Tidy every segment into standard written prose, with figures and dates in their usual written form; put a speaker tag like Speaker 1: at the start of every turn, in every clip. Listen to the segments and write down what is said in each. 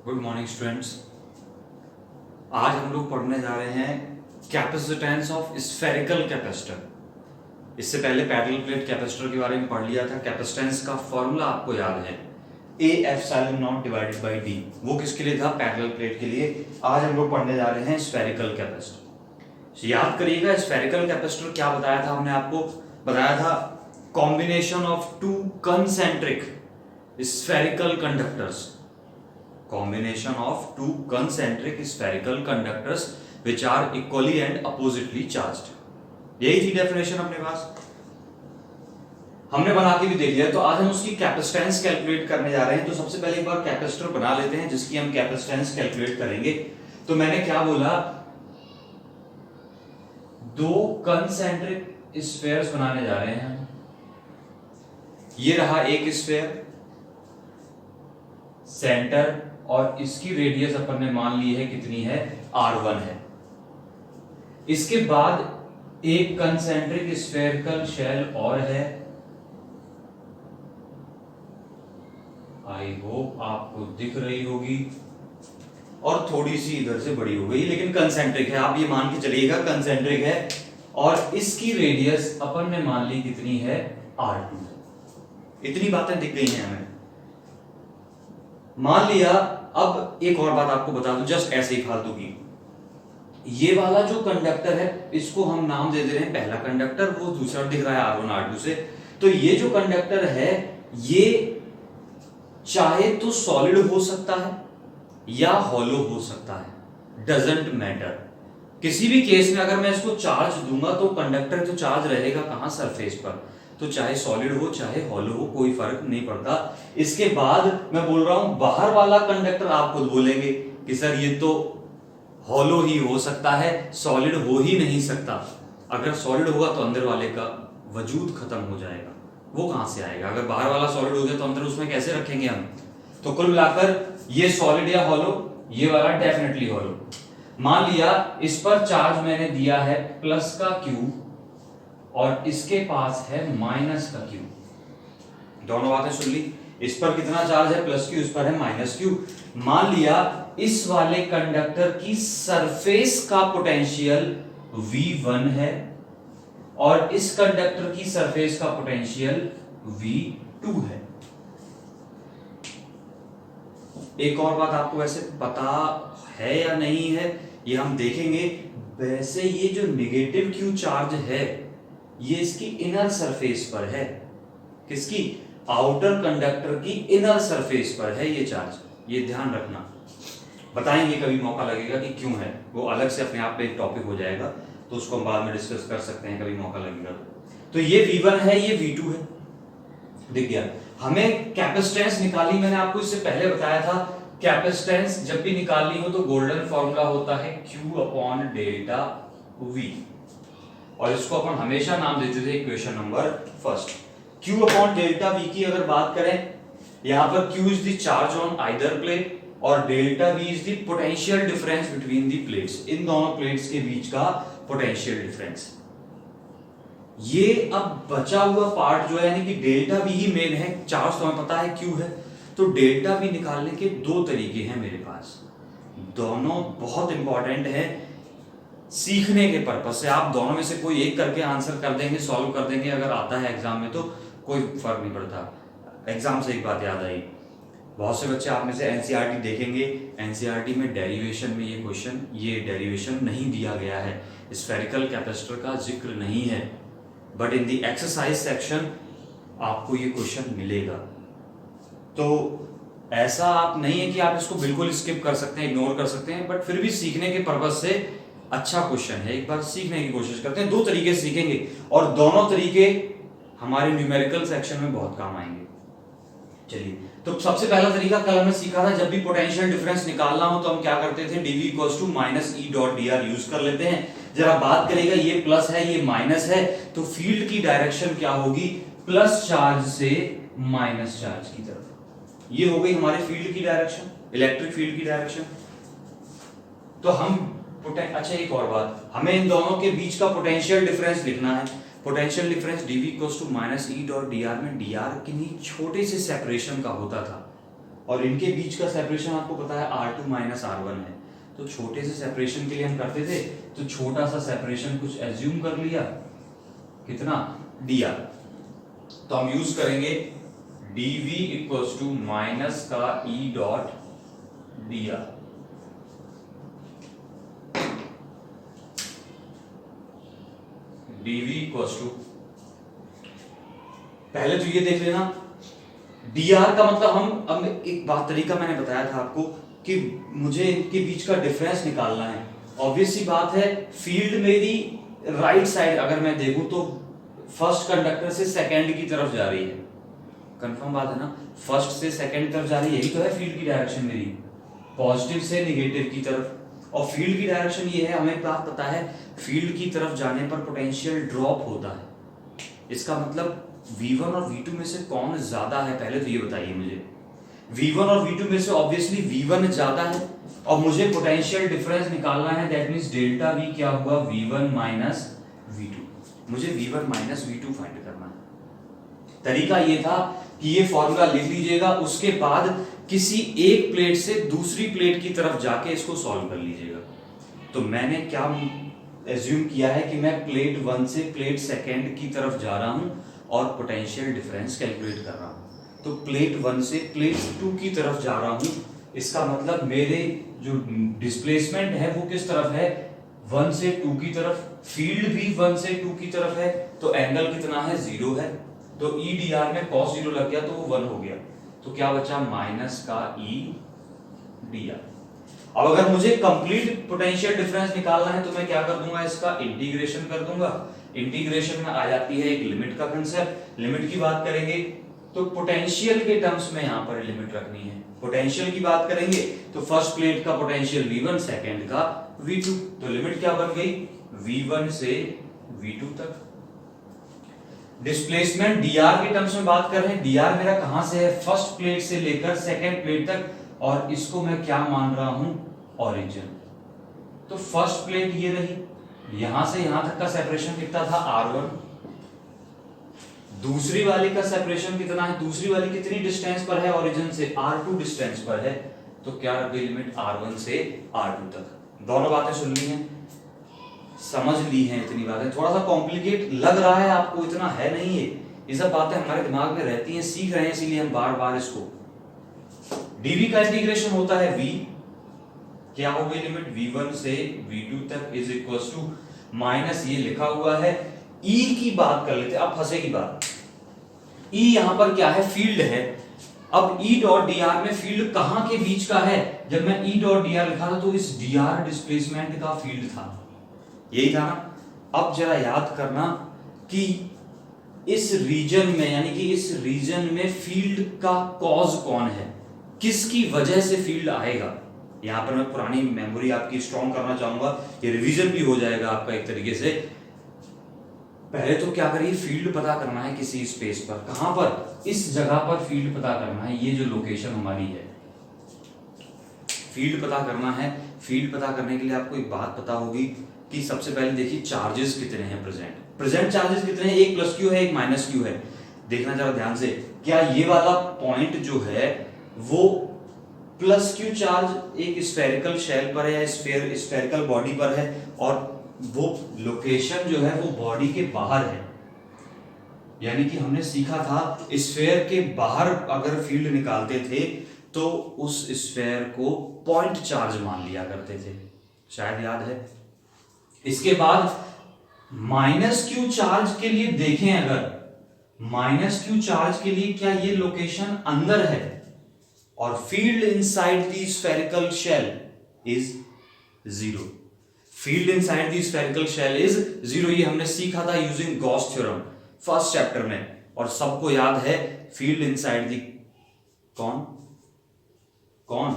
Speaker 1: Good morning students. आज हम लोग पढ़ने जा रहे हैं कैपेसिटेंस ऑफ स्फेरिकल कैपेसिटर। इससे पहले पैरेलल प्लेट कैपेसिटर के बारे में पढ़ लिया था। कैपेसिटेंस का फॉर्मूला आपको याद है, A epsilon not divided by D। वो किसके लिए था? पैरेलल प्लेट के लिए। आज हम लोग पढ़ने जा रहे हैं स्फेरिकल कैपेसिटर। याद करिएगा, स्फेरिकल कैपेसिटर क्या बताया था हमने आपको? बताया था combination of two concentric spherical conductors, combination of two concentric spherical conductors which are equally and oppositely charged। यही थी डेफिनेशन अपने पास, हमने बना के भी देख लिया। तो आज हम उसकी कैपेसिटेंस कैलकुलेट करने जा रहे हैं। तो सबसे पहले एक बार कैपेसिटर बना लेते हैं जिसकी हम कैपेसिटेंस कैलकुलेट करेंगे। तो मैंने क्या बोला, दो कंसेंट्रिक स्फेयर्स बनाने जा रहे हैं। ये रहा एक स्फेयर सेंटर, और इसकी रेडियस अपन ने मान ली है कितनी है? R1 है। इसके बाद एक कंसेंट्रिक स्फेरिकल शेल और है। आई होप आपको दिख रही होगी, और थोड़ी सी इधर से बड़ी हो गई, लेकिन कंसेंट्रिक है। आप ये मान के चलिएगा कंसेंट्रिक है, और इसकी रेडियस अपन ने मान ली कितनी है? R2। इतनी बातें दिख गई हैं हमें, मान लिया। अब एक और बात आपको बता दूं, जस्ट ऐसे ही फालतू की, ये वाला जो कंडक्टर है इसको हम नाम दे दे रहे हैं पहला कंडक्टर, वो दूसरा दिख रहा है R1 R2 से। तो ये जो कंडक्टर है ये चाहे तो सॉलिड हो सकता है या हॉलो हो सकता है, डजंट मैटर। किसी भी केस में अगर मैं इसको चार्ज दूंगा तो कंडक्टर तो चार्ज रहेगा कहां? सरफेस पर। तो चाहे सॉलिड हो चाहे हॉलो हो, कोई फर्क नहीं पड़ता। इसके बाद मैं बोल रहा हूं बाहर वाला कंडक्टर, आप खुद बोलेंगे कि सर ये तो हॉलो ही हो सकता है, सॉलिड हो ही नहीं सकता। अगर सॉलिड होगा तो अंदर वाले का वजूद खत्म हो जाएगा, वो कहां से आएगा? अगर बाहर वाला सॉलिड हो गया तो अंदर उसमें कैसे रखेंगे हम? तो कुल मिलाकर ये सॉलिड या हॉलो, ये वाला डेफिनेटली हॉलो। मान लिया इस पर चार्ज मैंने दिया है प्लस का Q, और इसके पास है माइनस का Q। दोनों बातें सुन ली। इस पर कितना चार्ज है? प्लस Q, इस पर है माइनस Q। मान लिया इस वाले कंडक्टर की सरफेस का पोटेंशियल V1 है, और इस कंडक्टर की सरफेस का पोटेंशियल V2 है। एक और बात आपको वैसे पता है या नहीं है, ये हम देखेंगे। वैसे ये जो नेगेटिव Q चार्ज है ये इसकी इनर सरफेस पर है। किसकी? आउटर कंडक्टर की इनर सरफेस पर है ये चार्ज, ये ध्यान रखना। बताएंगे कभी मौका लगेगा कि क्यों है, वो अलग से अपने आप पे एक टॉपिक हो जाएगा, तो उसको हम बाद में डिस्कस कर सकते हैं कभी मौका लगेगा। तो ये V1 है, ये V2 है, दिख गया। हमें कैपेसिटेंस निकाली, मैंने आपको इससे पहले बताया था कैपेसिटेंस जब भी निकालनी हो तो गोल्डन फॉर्मूला होता है Q अपॉन डेल्टा V, और इसको अपन हमेशा नाम देते थे equation number first. Q upon delta V की अगर बात करें, यहां पर Q is the charge on either plate और delta V is the potential difference between the plates. इन दोनों प्लेट्स के बीच का पोटेंशियल डिफरेंस। ये अब बचा हुआ पार्ट जो है, यानी कि डेल्टा V ही मेन है, चार्ज तो हमें पता है Q है। तो डेल्टा V निकालने के दो तरीके हैं मेरे पास, दोनों बहुत इंपॉर्टेंट है सीखने के पर्पज से। आप दोनों में से कोई एक करके आंसर कर देंगे, सॉल्व कर देंगे, अगर आता है एग्जाम में तो कोई फर्क नहीं पड़ता। एग्जाम से एक बात याद आई, बहुत से बच्चे आप में से एनसीईआरटी देखेंगे, एनसीईआरटी में डेरिवेशन में ये क्वेश्चन, ये डेरिवेशन नहीं दिया गया है, स्फेरिकल कैपेसिटर का जिक्र नहीं है, but in the exercise section आपको ये क्वेश्चन मिलेगा। तो ऐसा आप नहीं है कि आप इसको बिल्कुल स्किप कर सकते हैं, इग्नोर कर सकते हैं, बट फिर भी सीखने के पर्पज से अच्छा क्वेश्चन है, एक बार सीखने की कोशिश करते हैं। दो तरीके से सीखेंगे और दोनों तरीके हमारे न्यूमेरिकल सेक्शन में बहुत काम आएंगे। चलिए, तो सबसे पहला तरीका कल हमने सीखा था, जब भी पोटेंशियल डिफरेंस निकालना हो तो हम क्या करते थे? dV equals to minus E dot dr use कर लेते हैं। जरा बात करेगा, ये प्लस है ये माइनस है, तो फील्ड की डायरेक्शन क्या होगी? प्लस चार्ज से माइनस चार्ज की तरफ। ये हो गई हमारे फील्ड की डायरेक्शन, इलेक्ट्रिक फील्ड की डायरेक्शन। तो हम अच्छा, एक और बात, हमें इन दोनों के बीच का पोटेंशियल डिफरेंस लिखना है। Potential difference dV equals to minus E dot dr में dr किन्हीं छोटे से सेपरेशन का होता था, और इनके बीच का सेपरेशन आपको पता है R2 माइनस R1 है। तो छोटे से सेपरेशन के लिए हम करते थे, तो छोटा सा सेपरेशन कुछ एज्यूम कर लिया, कितना dr, तो हम यूज करेंगे dv इक्वल्स टू माइनस का E dot dr। dv equals to, पहले तो ये देख लेना dr का मतलब हम, अब एक बात तरीका मैंने बताया था आपको कि मुझे इनके बीच का डिफरेंस निकालना है। ऑब्वियस सी बात है, फील्ड मेरी राइट साइड अगर मैं देखूं तो फर्स्ट कंडक्टर से सेकंड की तरफ जा रही है, कंफर्म बात है ना, फर्स्ट से सेकंड तरफ जा रही है, यही तो है फील्ड की डायरेक्शन मेरी, पॉजिटिव से नेगेटिव की तरफ। और फील्ड की डायरेक्शन ये है, हमें बात पता है फील्ड की तरफ जाने पर पोटेंशियल ड्रॉप होता है। इसका मतलब V1 और V2 में से कौन ज्यादा है, पहले तो ये बताइए मुझे। V1 और V2 में से ऑब्वियसली V1 ज्यादा है, और मुझे पोटेंशियल डिफरेंस निकालना है, दैट मींस डेल्टा V क्या हुआ, V1 माइनस V2। मुझे V1 माइनस V2 फाइंड करना है। तरीका ये था कि ये फॉर्मूला लिख लीजिएगा, उसके बाद किसी एक प्लेट से दूसरी प्लेट की तरफ जाके इसको सॉल्व कर लीजिएगा। तो मैंने क्या एज्यूम किया है कि मैं प्लेट 1 से प्लेट सेकंड की तरफ जा रहा हूं और पोटेंशियल डिफरेंस कैलकुलेट कर रहा हूं। तो प्लेट 1 से प्लेट 2 की तरफ जा रहा हूं, इसका मतलब मेरे जो डिस्प्लेसमेंट है वो किस तरफ है, 1 से 2 की तरफ। फील्ड भी 1 से 2 की तरफ है, तो एंगल कितना है, 0 है। तो ई डी आर में cos 0 लग गया तो वो 1 हो गया, तो क्या बचा माइनस का ई डी आर। अब अगर मुझे कंप्लीट पोटेंशियल डिफरेंस निकालना है तो मैं क्या कर दूंगा, इसका इंटीग्रेशन कर दूंगा। इंटीग्रेशन में आ जाती है एक लिमिट का कंसेप्ट। लिमिट की बात करेंगे तो पोटेंशियल के टर्म्स में यहां पर लिमिट रखनी है। पोटेंशियल की बात करेंगे तो फर्स्ट प्लेट का पोटेंशियल V1, सेकंड का V2, तो लिमिट क्या बन गई, V1 से V2 तक। डिस्प्लेसमेंट dr के टर्म्स में बात कर रहे हैं, dr मेरा कहां से है, फर्स्ट प्लेट से लेकर सेकंड प्लेट तक, और इसको मैं क्या मान रहा हूं, ओरिजिन। तो फर्स्ट प्लेट ये रही, यहां से यहां तक का सेपरेशन कितना था, R1। दूसरी वाली का सेपरेशन कितना है, दूसरी वाली कितनी डिस्टेंस पर है ओरिजिन से, R2 डिस्टेंस पर है, तो क्या रख गई लिमिट R1 से R2 तक। दोनों बातें सुन ली हैं, समझ ली हैं, इतनी बातें। थोड़ा सा कॉम्प्लिकेट लग रहा है आपको, इतना है नहीं है, ये सब बातें हमारे दिमाग में रहती हैं, सीख रहे हैं, इसीलिए हम बार बार इसको। dv का इंटीग्रेशन होता है v, क्या हो गई लिमिट, v1 से v2 तक इज इक्वल्स टू माइनस, ये लिखा हुआ है e की बात कर लेते हैं, अब फंसेगी बात। e यहां पर क्या है, फील्ड है। अब E डॉट dr में फील्ड कहां के बीच का है, जब मैं E डॉट dr लिखा था तो इस dr डिस्प्लेसमेंट का फील्ड था, यही था ना। अब जरा याद करना कि इस रीजन में, यानी कि इस रीजन में फील्ड का कॉज कौन है, किसकी वजह से फील्ड आएगा। यहां पर मैं पुरानी मेमोरी आपकी स्ट्रॉन्ग करना चाहूंगा, ये रिवीजन भी हो जाएगा आपका एक तरीके से। पहले तो क्या करिए, फील्ड पता करना है किसी स्पेस पर, कहां पर, इस जगह पर फील्ड पता करना है, ये जो लोकेशन हमारी है, फील्ड पता करना है। फील्ड पता करने के लिए आपको एक बात पता होगी कि सबसे पहले देखिए चार्जेस कितने हैं प्रेजेंट चार्जेस कितने हैं, एक प्लस क्यू है, एक माइनस क्यू है। देखना जरा ध्यान से, क्या ये वाला पॉइंट जो है वो प्लस क्यू चार्ज एक स्फेरिकल शेल पर है या स्फेरिकल बॉडी पर है, और वो लोकेशन जो है वो बॉडी के बाहर है। यानी कि हमने सीखा था स्फेयर के बाहर अगर फील्ड निकालते थे तो उस स्फेयर को पॉइंट चार्ज मान लिया करते थे, शायद याद है। इसके बाद माइनस क्यू चार्ज के लिए देखें, अगर माइनस क्यू चार्ज के लिए क्या ये लोकेशन अंदर है, और field inside the spherical shell is 0। Field inside the spherical shell is 0, ये हमने सीखा था using Gauss theorem first chapter में, और सबको याद है फील्ड इनसाइड द कौन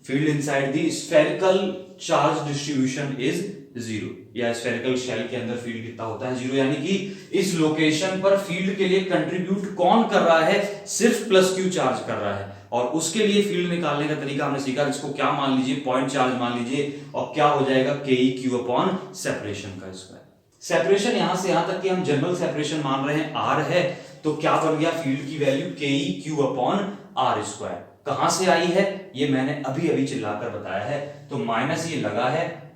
Speaker 1: field inside the spherical charge distribution is 0, या स्फेरिकल शेल के अंदर फील्ड कितना होता है, 0। यानी कि इस लोकेशन पर फील्ड के लिए कंट्रीब्यूट कौन कर रहा है, सिर्फ प्लस क्यू चार्ज कर रहा है। और उसके लिए फील्ड निकालने का तरीका हमने सीखा, इसको क्या मान लीजिए, पॉइंट चार्ज मान लीजिए, और क्या हो जाएगा KE अपॉन सेपरेशन का स्क्वायर। सेपरेशन यहां से यहां तक कि हम जनरल सेपरेशन मान रहे हैं R है, तो क्या बन गया फील्ड की value KE upon R square. कहां से आई है ये मैंने अभी अभी चिल्लाकर बताया है। तो माइनस ये लगा है,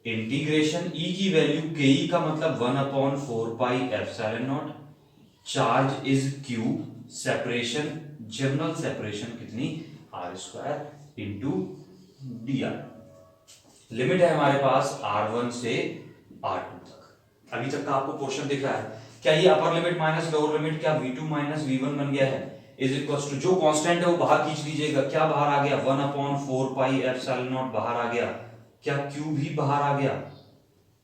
Speaker 1: इंटीग्रेशन ई की वैल्यू के ई का मतलब 1/4πε0, charge is Q, separation general separation कितनी r² into D R. Limit है हमारे पास r1 से r2 तक। अभी तक का आपको क्वेश्चन दिख रहा है क्या? ये अपर लिमिट माइनस लोअर लिमिट क्या v2 माइनस v1 बन गया है, इज इक्वल टू जो कांस्टेंट है वो बाहर खींच लीजिएगा। क्या बाहर आ गया? 1/4πε0 बाहर आ गया। क्या q भी बाहर आ गया?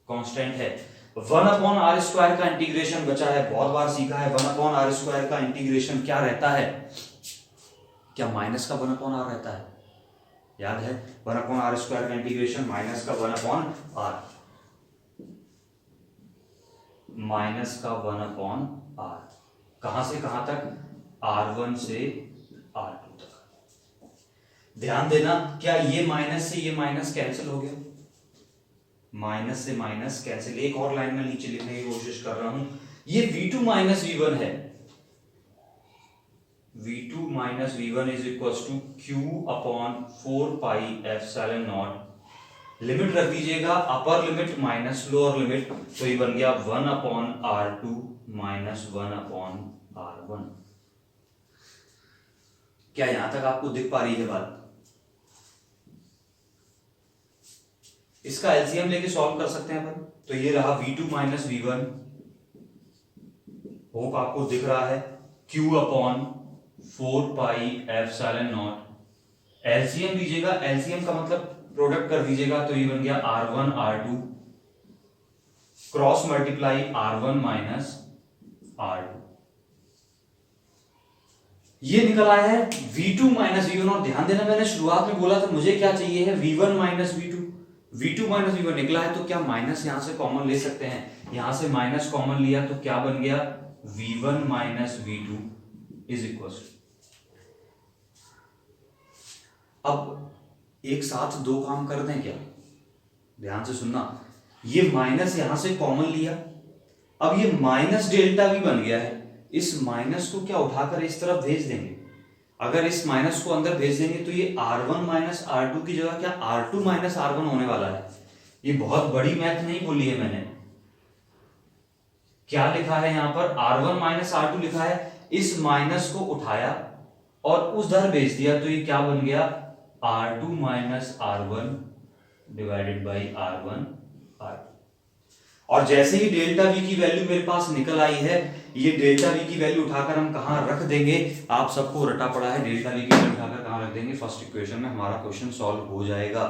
Speaker 1: कांस्टेंट है। 1/r² का इंटीग्रेशन बचा है, बहुत बार सीखा है 1/r² का इंटीग्रेशन क्या रहता है? क्या माइनस का 1/r रहता है? याद है 1/r² का इंटीग्रेशन माइनस का 1/r, माइनस का 1/r। कहां से कहां तक? r1 से r2 तक। ध्यान देना, क्या ये माइनस से ये माइनस कैंसिल हो गया? माइनस से माइनस कैंसिल। एक और लाइन में नीचे लिखने की कोशिश कर रहा हूं, ये v2 माइनस v1 है। v2 minus v1 is equal to q/4πε0। Limit रख दीजिएगा, upper limit minus lower limit, तो ये बन गया 1/r2 माइनस 1/r1। क्या यहां तक आपको दिख पा रही है बात? इसका एलसीएम लेके सॉल्व कर सकते हैं अपन। तो ये रहा v2 माइनस v1, होप आपको दिख रहा है, q/4πε0। एलसीएम लीजिएगा, एलसीएम का मतलब प्रोडक्ट कर दीजिएगा, तो ये बन गया r1 r2 cross multiply r1 minus r2। ये निकल आया है v2 माइनस v1। और ध्यान देना, मैंने शुरुआत में बोला था मुझे क्या चाहिए है, v1 minus v2। v2 minus v1 निकला है, तो क्या माइनस यहां से कॉमन ले सकते हैं? यहां से माइनस कॉमन लिया तो क्या बन गया? v1 minus v2 is equal. अब एक साथ दो काम कर दें क्या? ध्यान से सुनना, ये माइनस यहां से कॉमन लिया, अब ये माइनस डेल्टा भी बन गया है। इस माइनस को क्या उठाकर इस तरफ भेज देंगे? अगर इस माइनस को अंदर भेज देंगे तो ये r1 माइनस r2 की जगह क्या r2 माइनस r1 होने वाला है। ये बहुत बड़ी मैथ नहीं बोली है मैंने। क्या लिखा है यहां पर? r1 माइनस r2 लिखा है, इस माइनस को उठाया और उस दर भेज दिया, तो ये क्या बन गया? r2 minus r1 divided by r1 r2। और जैसे ही डेल्टा v की वैल्यू मेरे पास निकल आई है, ये डेल्टा v की वैल्यू उठाकर हम कहां रख देंगे? आप सबको रटा पड़ा है, डेल्टा v की वैल्यू उठाकर कहां रख देंगे? फर्स्ट इक्वेशन में हमारा क्वेश्चन सॉल्व हो जाएगा।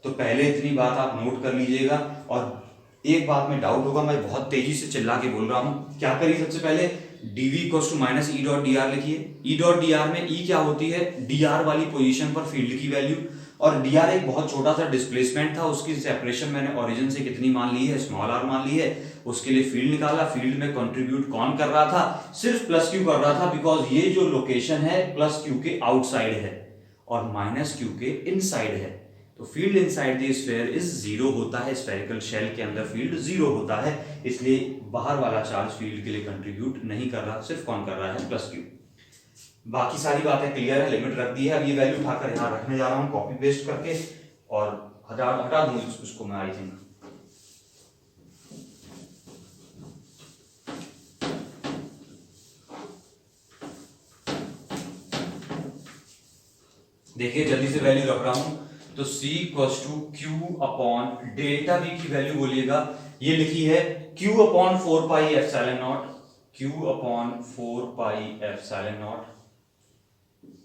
Speaker 1: तो पहले इतनी बात आप नोट कर लीजिएगा। और एक बात में डाउट होगा, मैं बहुत तेजी से चिल्ला के बोल रहा हूं, क्या करिए सबसे पहले dv equals to minus E dot D R लिखिए। ई डॉट डी आर में ई क्या होती है? डी आर वाली पोजीशन पर फील्ड की वैल्यू, और डी आर एक बहुत छोटा सा डिस्प्लेसमेंट था, उसकी सेपरेशन मैंने ओरिजिन से कितनी मान ली है? स्मॉल आर मान ली है। उसके लिए फील्ड निकाला, फील्ड में कंट्रीब्यूट कौन कर रहा था? सिर्फ प्लस क्यू कर रहा था, बिकॉज ये जो लोकेशन है प्लस क्यू के आउटसाइड है और माइनस क्यू के इनसाइड है। तो field inside the sphere is zero होता है, स्फेरिकल शेल के अंदर फील्ड जीरो होता है, इसलिए बाहर वाला चार्ज फील्ड के लिए कंट्रीब्यूट नहीं कर रहा, सिर्फ कौन कर रहा है? Plus Q. बाकी सारी बातें क्लियर है, लिमिट रख दी है। अब ये वैल्यू उठाकर यहां रखने जा रहा हूं कॉपी पेस्ट करके, और हटा दूं उसको मैं, आई थिंक। देखिए जल्दी से वैल्यू रख रहा हूं, तो c equals to q upon delta v की वैल्यू बोलिएगा, ये लिखी है q अपॉन 4πε0, q अपॉन 4πε0,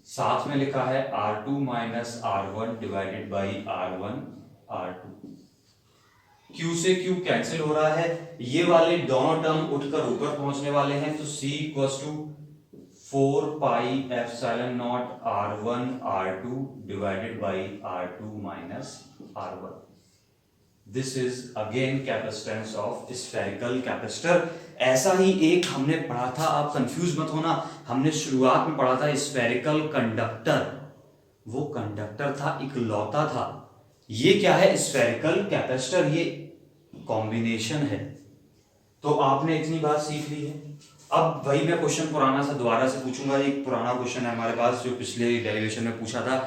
Speaker 1: साथ में लिखा है r2 minus r1 divided by r1 r2। q से q कैंसिल हो रहा है, ये वाले दोनों टर्म उठकर ऊपर पहुंचने वाले हैं, तो c equals to 4πε0 r1 r2 divided by r2 minus r1। This is again capacitance of spherical capacitor. ऐसा ही एक हमने पढ़ा था, आप कंफ्यूज मत होना, हमने शुरुआत में पढ़ा था स्फेरिकल कंडक्टर। वो कंडक्टर था, इकलौता था। ये क्या है? स्फेरिकल कैपेसिटर, ये कॉम्बिनेशन है। तो आपने इतनी बात सीख ली है। अब वही मैं क्वेश्चन पुराना सा दोबारा से पूछूंगा। एक पुराना क्वेश्चन है हमारे पास जो पिछले डेरिवेशन में पूछा था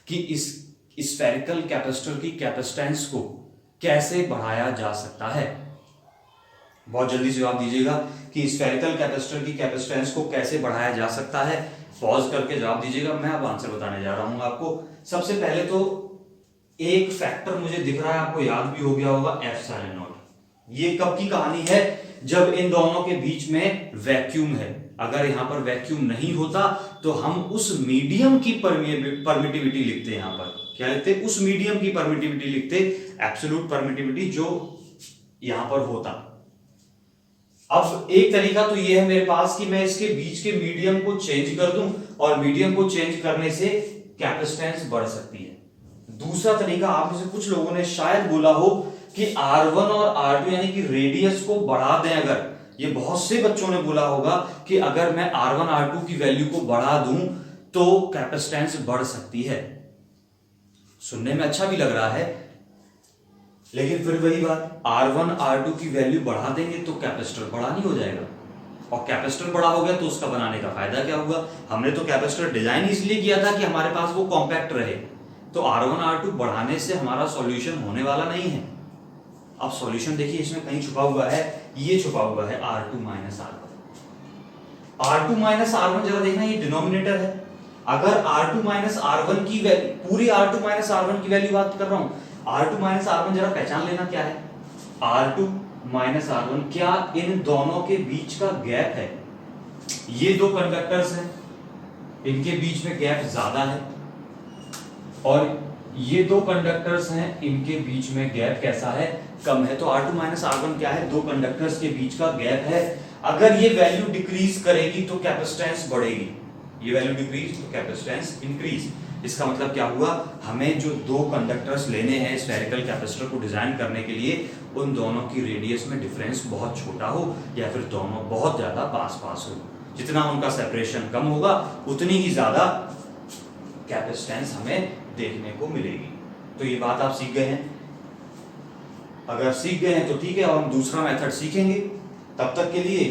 Speaker 1: कि इस स्फेरिकल कैपेसिटर की कैपेसिटेंस को कैसे बढ़ाया जा सकता है। बहुत जल्दी से जवाब दीजिएगा कि स्फेरिकल कैपेसिटर की कैपेसिटेंस को कैसे बढ़ाया जा सकता है। पॉज करके जवाब दीजिएगा, मैं अब आंसर बताने जा रहा हूं आपको। सबसे पहले तो एक फैक्टर मुझे दिख रहा है, आपको याद भी हो गया होगा, एप्सिलॉन नॉट। ये कब की कहानी है? जब इन दोनों के बीच में वैक्यूम है। अगर यहां पर वैक्यूम नहीं होता तो हम उस मीडियम की परमिटिविटी लिखते हैं। यहां पर क्या लिखते? उस मीडियम की परमिटिविटी लिखते, एब्सोल्यूट परमिटिविटी जो यहां पर होता। अब एक तरीका तो ये है मेरे पास कि मैं इसके बीच के मीडियम को चेंज कर दूं और मीडियम को चेंज करने से कैपेसिटेंस बढ़ सकती है। दूसरा तरीका, आप में से कुछ लोगों ने शायद बोला हो कि R1 और R2 यानी कि रेडियस को बढ़ा दें। अगर ये बहुत से बच्चों ने बोला होगा कि अगर मैं R1 R2 की वैल्यू को बढ़ा दूं तो कैपेसिटेंस बढ़ सकती है। सुनने में अच्छा भी लग रहा है, लेकिन फिर वही बात, R1 R2 की वैल्यू बढ़ा देंगे तो कैपेसिटर बड़ा नहीं हो जाएगा, और कैपेसिटर बड़ा हो गया तो उसका बनाने का फायदा क्या हुआ? हमने तो कैपेसिटर डिजाइन इसलिए किया था कि हमारे पास वो कॉम्पैक्ट रहे। तो R1 R2 बढ़ाने से हमारा सॉल्यूशन होने वाला नहीं है। अब सॉल्यूशन देखिए, इसमें कहीं छुपा हुआ है, ये छुपा हुआ है R2 minus R1। R2 minus R1 जरा देखना, ये डिनोमिनेटर है। अगर R2 माइनस R1 की वैल्यू, पूरी R2 माइनस R1 की वैल्यू बात कर रहा हूं, R2 माइनस R1 जरा पहचान लेना क्या है। R2 माइनस R1, क्या इन दोनों के बीच का गैप है? ये दो कंडक्टर्स हैं, इनके बीच में गैप ज्यादा है, और ये दो कंडक्टर्स हैं, इनके बीच में गैप कैसा है? कम है। तो R2 माइनस R1 क्या है? दो कंडक्टर्स के बीच का गैप है। अगर ये वैल्यू डिक्रीज करेगी तो कैपेसिटेंस बढ़ेगी, ये वैल्यू डिक्रीज तो कैपेसिटेंस इंक्रीज। इसका मतलब क्या हुआ? हमें जो दो कंडक्टर्स लेने हैं स्फेरिकल कैपेसिटर को डिजाइन करने के लिए, उन दोनों की रेडियस में डिफरेंस बहुत छोटा हो या फिर दोनों बहुत ज्यादा पास पास हो। जितना उनका सेपरेशन कम होगा उतनी ही ज्यादा कैपेसिटेंस हमें देखने को मिलेगी। तो ये बात आप सीख गए हैं। अगर सीख गए हैं तो ठीक है, और हम दूसरा मेथड सीखेंगे। तब तक के लिए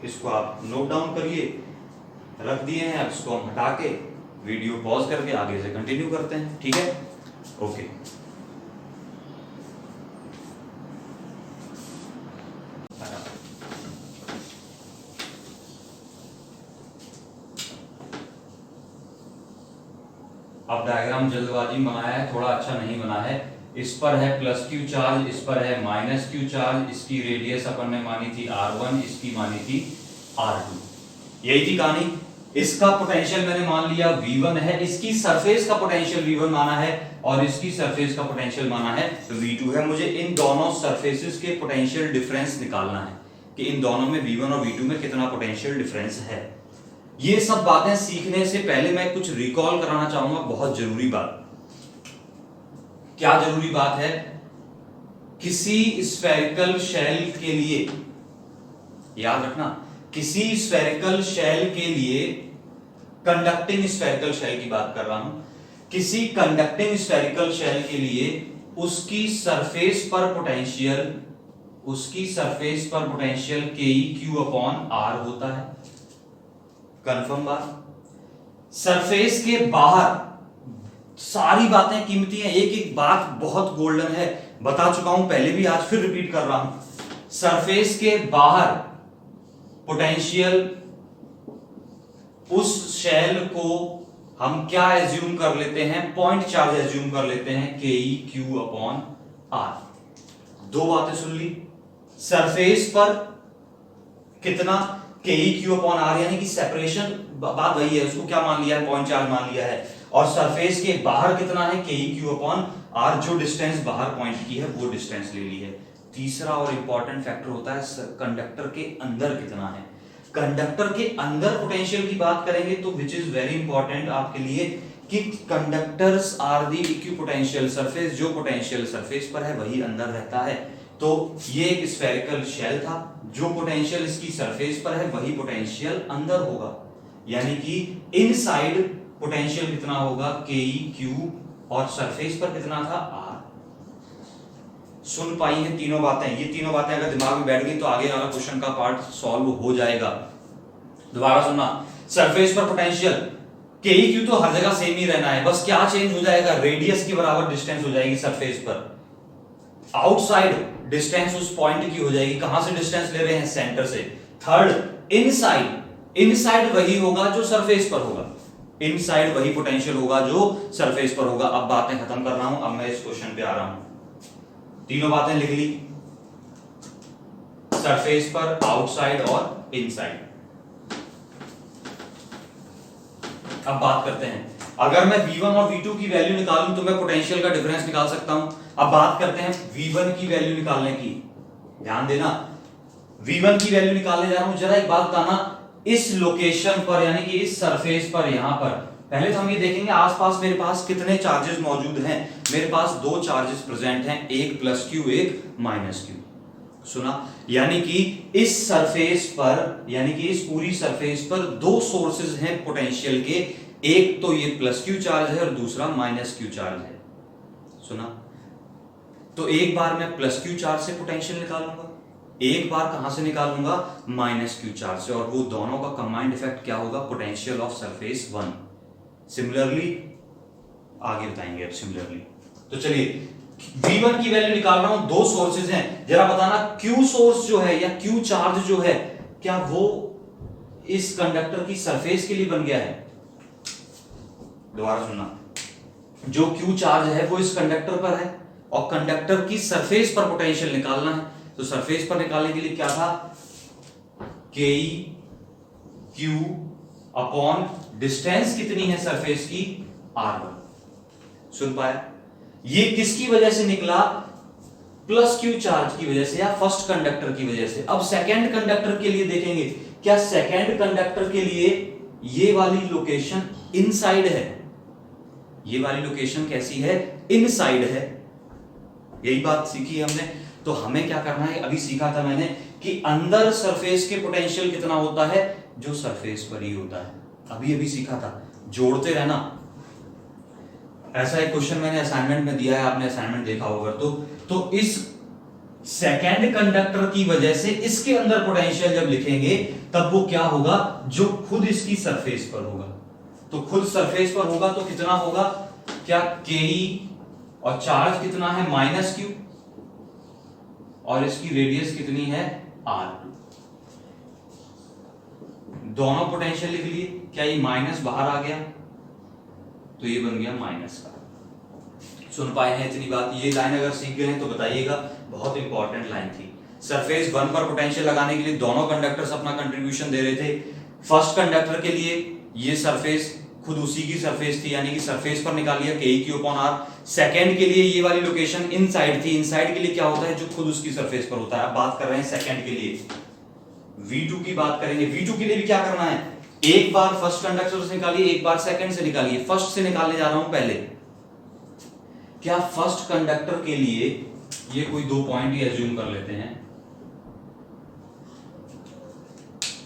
Speaker 1: इसको आप नोट डाउन करिए, रख दिए हैं। अब इसको हम हटा के वीडियो पॉज करके आगे से कंटिन्यू करते हैं, ठीक है? ओके। अब डायग्राम जल्दबाजी में बनाया है, थोड़ा अच्छा नहीं बना है। इस पर है प्लस क्यू चार्ज, इस पर है माइनस क्यू चार्ज। इसकी रेडियस अपन ने मानी थी R1, इसकी मानी थी R2। यही थी कहानी। इसका पोटेंशियल मैंने मान लिया V1 है, इसकी सरफेस का पोटेंशियल V1 माना है, और इसकी सरफेस का पोटेंशियल माना है V2 है। मुझे इन दोनों सरफेसेस के पोटेंशियल डिफरेंस निकालना है कि इन दोनों में V1 और V2 में कितना पोटेंशियल डिफरेंस है। ये सब बातें सीखने से पहले मैं कुछ रिकॉल कराना चाहूंगा, बहुत जरूरी बात। क्या जरूरी बात है? किसी स्फेरिकल शेल के लिए, याद रखना, किसी स्फेरिकल शेल के लिए, कंडक्टिंग स्फेरिकल शेल की बात कर रहा हूं, किसी कंडक्टिंग स्फेरिकल शेल के लिए उसकी सरफेस पर पोटेंशियल, उसकी सरफेस पर पोटेंशियल KEQ/R होता है। कंफर्म बात? सरफेस के बाहर सारी बातें कीमती हैं, एक एक बात बहुत गोल्डन है, बता चुका हूं पहले भी, आज फिर रिपीट कर रहा हूं। सरफेस के बाहर पोटेंशियल, उस शेल को हम क्या एज्यूम कर लेते हैं? पॉइंट चार्ज एज्यूम कर लेते हैं, KEQ/R। दो बातें सुन ली। सरफेस पर कितना? KEQ/R, यानी कि सेपरेशन, बात वही है, उसको क्या मान लिया है? पॉइंट चार्ज मान लिया है। और सरफेस के बाहर कितना है? KEQ/R, जो डिस्टेंस बाहर पॉइंट की है वो डिस्टेंस ले ली है। तीसरा और इंपॉर्टेंट फैक्टर होता है कंडक्टर के अंदर कितना है। कंडक्टर के अंदर पोटेंशियल की बात करेंगे तो विच इज वेरी इंपॉर्टेंट आपके लिए, कि conductors are the equipotential surface, जो पोटेंशियल सरफेस पर है वही अंदर रहता है। तो ये एक स्फेरिकल शेल था, जो पोटेंशियल इसकी सरफेस पर है वही पोटेंशियल अंदर होगा, यानी कि इनसाइड पोटेंशियल कितना होगा? KEQ, और सरफेस पर कितना था? R। सुन पाई हैं तीनों बातें? ये तीनों बातें अगर दिमाग में बैठ गई तो आगे वाला क्वेश्चन का पार्ट सॉल्व हो जाएगा। दोबारा सुनना, सरफेस पर पोटेंशियल के ई क्यू तो हर जगह सेम ही रहना है, बस क्या चेंज हो जाएगा, रेडियस के बराबर डिस्टेंस हो जाएगी सरफेस पर। आउटसाइड डिस्टेंस उस पॉइंट की हो जाएगी, कहां से डिस्टेंस ले रहे हैं, सेंटर से। थर्ड, इनसाइड, इनसाइड वही होगा जो सरफेस पर होगा, इनसाइड वही पोटेंशियल होगा जो सरफेस पर होगा। अब बातें खत्म कर रहा हूं, अब मैं इस क्वेश्चन पे आ रहा हूं। तीनों बातें लिख ली, सरफेस पर, आउटसाइड और इनसाइड। अब बात करते हैं, अगर मैं V1 और V2 की वैल्यू निकालूं तो मैं पोटेंशियल का डिफरेंस निकाल सकता हूं। अब बात करते हैं V1 की वैल्यू निकालने की, ध्यान देना, V1 की वैल्यू निकालने जा रहा हूं। जरा एक बात बताना, इस लोकेशन पर यानी कि इस सरफेस पर, यहां पर पहले तो हम ये देखेंगे आसपास मेरे पास कितने चार्जेस मौजूद हैं। मेरे पास दो चार्जेस प्रेजेंट हैं, एक प्लस क्यू, एक माइनस क्यू। सुना, यानी कि इस सरफेस पर, यानी कि इस पूरी सरफेस पर दो सोर्सेज हैं पोटेंशियल के, एक तो ये प्लस क्यू चार्ज है और दूसरा माइनस क्यू चार्ज है। सुना, तो एक बार मैं प्लस क्यू चार्ज से पोटेंशियल निकालूंगा, एक बार कहां से निकालूंगा, माइनस क्यू चार्ज से, और वो दोनों का कंबाइंड इफेक्ट क्या होगा, पोटेंशियल ऑफ सरफेस 1। सिमिलरली आगे बताएंगे अब सिमिलरली। तो चलिए V1 की वैल्यू निकाल रहा हूं, दो सोर्सेज हैं, जरा बताना Q सोर्स जो है या Q चार्ज जो है, क्या वो इस कंडक्टर की सरफेस के लिए बन गया है? दोबारा सुनना, जो Q चार्ज है वो इस कंडक्टर पर है और कंडक्टर की सरफेस पर पोटेंशियल निकालना है। तो सरफेस पर निकालने के लिए क्या था, के क्यू अपॉन डिस्टेंस कितनी है सरफेस की, R1। सुन पाया? ये किसकी वजह से निकला, प्लस क्यू चार्ज की वजह से या फर्स्ट कंडक्टर की वजह से। अब सेकंड कंडक्टर के लिए देखेंगे, क्या सेकंड कंडक्टर के लिए ये वाली लोकेशन इनसाइड है, ये वाली लोकेशन कैसी है, इनसाइड है। यही बात सीखी हमने। तो हमें क्या करना है, अभी सीखा था मैंने कि अंदर सरफेस के पोटेंशियल कितना होता है, जो सरफेस पर ही होता है, अभी अभी सीखा था, जोड़ते रहना। ऐसा एक क्वेश्चन मैंने असाइनमेंट में दिया है, आपने असाइनमेंट देखा होगा तो इस सेकेंड कंडक्टर की वजह से इसके अंदर पोटेंशियल जब लिखेंगे तब वो क्या होगा, जो खुद इसकी सरफेस पर होगा। तो खुद सरफेस पर होगा तो कितना होगा, क्या के और चार्ज कितना है, माइनस क्यू, और इसकी रेडियस कितनी है, R2। दोनों पोटेंशियल लिख लिए, क्या ये माइनस बाहर आ गया तो ये बन गया माइनस का। सुन पाए हैं इतनी बात? ये लाइन अगर सीख गए हैं तो बताइएगा, बहुत इंपॉर्टेंट लाइन थी। सरफेस 1 पर पोटेंशियल लगाने के लिए दोनों कंडक्टर्स अपना कंट्रीब्यूशन दे रहे थे। फर्स्ट कंडक्टर के लिए ये सरफेस खुद उसी की सरफेस थी, यानी कि सरफेस पर निकाल लिया के क्यू अपॉन आर। सेकंड के लिए ये वाली लोकेशन इनसाइड थी, इनसाइड के लिए क्या होता है, जो खुद उसकी सरफेस पर होता है। अब बात कर रहे हैं सेकंड के लिए, V2 की बात करेंगे। V2 के लिए भी क्या करना है, एक बार फर्स्ट कंडक्टर से निकालिए, एक बार सेकंड से निकालिए। फर्स्ट से निकालने जा रहा हूं पहले, क्या फर्स्ट कंडक्टर के लिए ये कोई दो पॉइंट ही एज्यूम कर लेते हैं।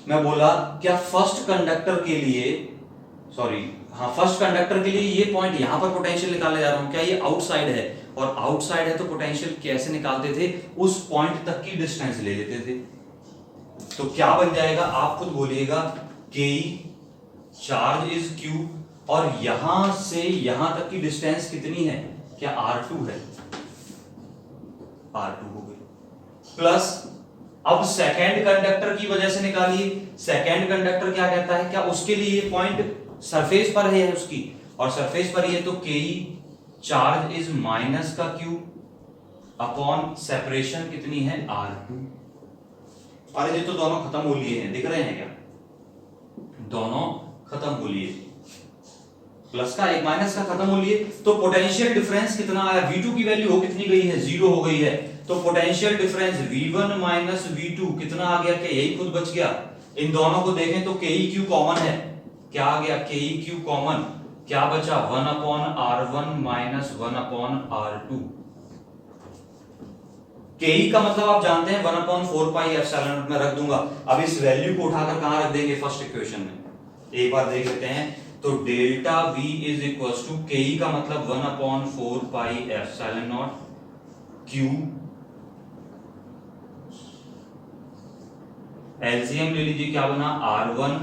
Speaker 1: मैं बोला क्या फर्स्ट कंडक्टर के लिए, सॉरी हाँ, फर्स्ट कंडक्टर के लिए ये पॉइंट यहां पर पोटेंशियल निकालने जा रहा हूं, क्या ये आउटसाइड है, और आउटसाइड है तो पोटेंशियल कैसे निकालते थे, उस पॉइंट तक की डिस्टेंस ले लेते थे। तो क्या बन जाएगा, आप खुद बोलिएगा, के चार्ज इज क्यू, और यहां से यहां तक की डिस्टेंस कितनी है, क्या R2 है, R2 हो गई, प्लस अब सेकेंड कंडक्टर की वजह से निकालिए। सेकेंड कंडक्टर क्या कहता है, क्या उसके लिए ये पॉइंट सरफेस पर है उसकी, और सरफेस पर ही है, तो के चार्ज इज माइनस का क्यू अपॉन सेपरेशन कितनी है, R2। अरे ये तो दोनों खत्म हो लिए हैं, दिख रहे हैं क्या, दोनों खत्म हो लिए, प्लस का एक माइनस का खत्म हो लिए। तो पोटेंशियल डिफरेंस कितना आया, V2 की वैल्यू हो कितनी गई है, 0 हो गई है। तो potential difference V1 minus V2 कितना आ गया, क्या यही खुद बच गया। इन दोनों को देखें तो KEQ कॉमन है, क्या आ गया, KEQ कॉमन, क्या बचा, 1 upon R1 minus 1 upon R2। KE का मतलब आप जानते हैं 1 अपॉन 4 पाई एप्सिलॉन नॉट में रख दूंगा। अब इस वैल्यू को उठाकर कहां रख देंगे, फर्स्ट इक्वेशन में, एक बार देख लेते हैं। तो delta V is equal to KE का मतलब 1 upon 4 pi epsilon naught Q LCM ले लीजिए, क्या बना R1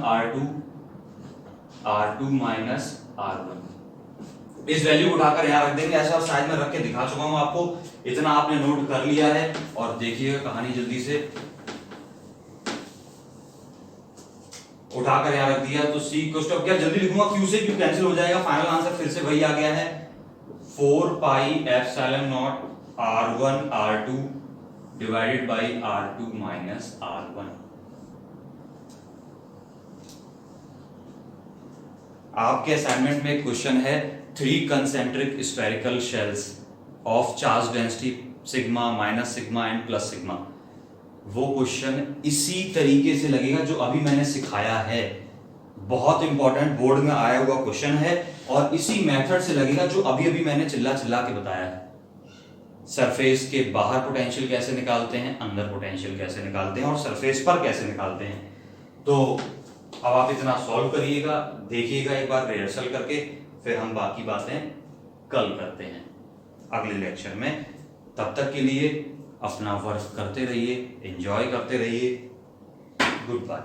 Speaker 1: R2 माइनस R1। इस वैल्यू को उठाकर यहां रख देंगे ऐसा, शायद मैं रख के दिखा चुका हूं आपको, इतना आपने नोट कर लिया है। और देखिएगा कहानी जल्दी से, उठाकर यहां रख दिया तो C इक्वल टू क्या जल्दी लिखूंगा, Q से Q कैंसिल हो जाएगा, फाइनल आंसर फिर से वही आ गया है 4 pi epsilon not R1 R2 divided by R2 minus R1। आपके असाइनमेंट में क्वेश्चन है 3 concentric spherical shells of charge density sigma minus sigma and plus sigma. वो क्वेश्चन इसी तरीके से लगेगा जो अभी मैंने सिखाया है, बहुत इंपॉर्टेंट बोर्ड में आया हुआ क्वेश्चन है, और इसी मेथड से लगेगा जो अभी अभी मैंने चिल्ला चिल्ला के बताया है। सरफेस के बाहर पोटेंशियल कैसे निकालते हैं, अंदर पोटेंशियल कैसे निकालते हैं, और सरफेस पर कैसे निकालते हैं। तो अब आप इतना सॉल्व करिएगा, देखिएगा एक बार रिहर्सल करके, फिर हम बाकी बातें कल करते हैं अगले लेक्चर में। तब तक के लिए अपना वर्क करते रहिए, एंजॉय करते रहिए। Good bye.